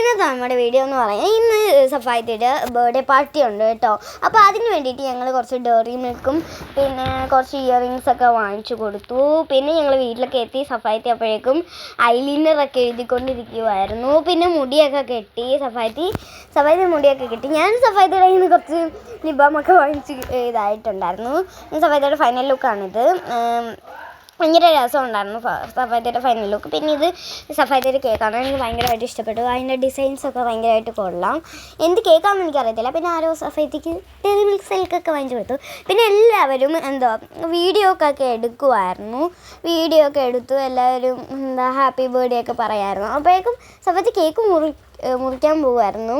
ഇന്നത്തെ നമ്മുടെ വീഡിയോ എന്ന് പറയുന്നത് ഇന്ന് സഫായിത്തിയുടെ ബർത്ത്ഡേ പാർട്ടി ഉണ്ട് കേട്ടോ. അപ്പോൾ അതിന് വേണ്ടിയിട്ട് ഞങ്ങൾ കുറച്ച് ഡയറി മിൽക്കും പിന്നെ കുറച്ച് ഇയറിങ്സൊക്കെ വാങ്ങിച്ചു കൊടുത്തു. പിന്നെ ഞങ്ങൾ വീട്ടിലൊക്കെ എത്തി. സഫായിത്തി അപ്പോഴേക്കും ഐലൈനറൊക്കെ എഴുതിക്കൊണ്ടിരിക്കുമായിരുന്നു. പിന്നെ മുടിയൊക്കെ കെട്ടി സഫായിത്തി മുടിയൊക്കെ കെട്ടി. ഞാൻ സഫായിത്തിയുടെ കയ്യിൽ നിന്ന് കുറച്ച് ലിബാമൊക്കെ വാങ്ങിച്ച് ഇതായിട്ടുണ്ടായിരുന്നു. സഫായിത്തിയുടെ ഫൈനൽ ലുക്കാണിത്. ഭയങ്കര രസമുണ്ടായിരുന്നു സഫായിത്തിയുടെ ഫൈനൽ ലുക്ക്. പിന്നെ ഇത് സഫായിത്തിയുടെ കേക്കാണ്. എനിക്ക് ഭയങ്കരമായിട്ട് ഇഷ്ടപ്പെട്ടു. അതിൻ്റെ ഡിസൈൻസൊക്കെ ഭയങ്കരമായിട്ട് കൊള്ളാം. എന്ത് കേക്കാണെന്ന് എനിക്കറിയത്തില്ല. പിന്നെ ആരോ സഫായിത്തിക്ക് ഡെയറി മിൽക്ക് സിൽക്കൊക്കെ വാങ്ങിച്ചു കൊടുത്തു. പിന്നെ എല്ലാവരും വീഡിയോ ഒക്കെ എടുക്കുമായിരുന്നു. വീഡിയോ ഒക്കെ എടുത്തു. എല്ലാവരും ഹാപ്പി ബർത്ത്ഡേ ഒക്കെ പറയായിരുന്നു. അപ്പോഴേക്കും സഫായിത്തി കേക്ക് മുറിക്കാൻ പോകുമായിരുന്നു.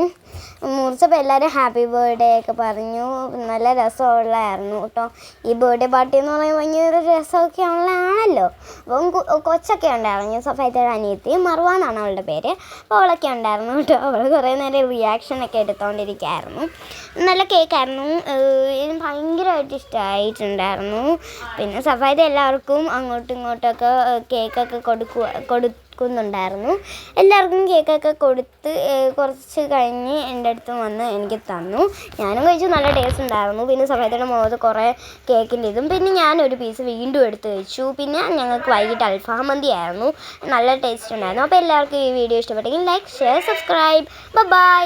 മുറിച്ചപ്പോൾ എല്ലാവരും ഹാപ്പി ബർത്ത്ഡേ ഒക്കെ പറഞ്ഞു. നല്ല രസമുള്ളതായിരുന്നു കേട്ടോ. ഈ ബർത്ത്ഡേ പാർട്ടി എന്ന് പറയുമ്പോൾ ഭയങ്കര രസമൊക്കെ ഉള്ളതാണല്ലോ. അപ്പം കൊച്ചൊക്കെ ഉണ്ടായിരുന്നു. സഫായിത്തിയുടെ അനിയത്തി മറുവ എന്നാണ് അവളുടെ പേര്. അപ്പോൾ അവളൊക്കെ ഉണ്ടായിരുന്നു കേട്ടോ. അവൾ കുറേ നേരം റിയാക്ഷനൊക്കെ എടുത്തുകൊണ്ടിരിക്കുകയായിരുന്നു. നല്ല കേക്കായിരുന്നു. എനിക്ക് ഭയങ്കരമായിട്ട് ഇഷ്ടമായിട്ടുണ്ടായിരുന്നു. പിന്നെ സഫായിത്തി എല്ലാവർക്കും അങ്ങോട്ടും ഇങ്ങോട്ടൊക്കെ കേക്കൊക്കെ കൊടുക്കുന്നുണ്ടായിരുന്നു. എല്ലാവർക്കും കേക്കൊക്കെ കൊടുത്ത് കുറച്ച് കഴിഞ്ഞ് എൻ്റെ അടുത്ത് വന്ന് എനിക്ക് തന്നു. ഞാനും കഴിച്ചു. നല്ല ടേസ്റ്റ് ഉണ്ടായിരുന്നു. പിന്നെ സഫായിത്തിയുടെ മുഖത്ത് കുറേ കേക്കിൻ്റെ ഇതും. പിന്നെ ഞാനൊരു പീസ് വീണ്ടും എടുത്ത് കഴിച്ചു. പിന്നെ ഞങ്ങൾക്ക് വൈകിട്ട് അൽഫാം മന്തി ആയിരുന്നു. നല്ല ടേസ്റ്റ് ഉണ്ടായിരുന്നു. അപ്പോൾ എല്ലാവർക്കും ഈ വീഡിയോ ഇഷ്ടപ്പെട്ടെങ്കിൽ ലൈക്ക്, ഷെയർ, സബ്സ്ക്രൈബ്. ബൈ.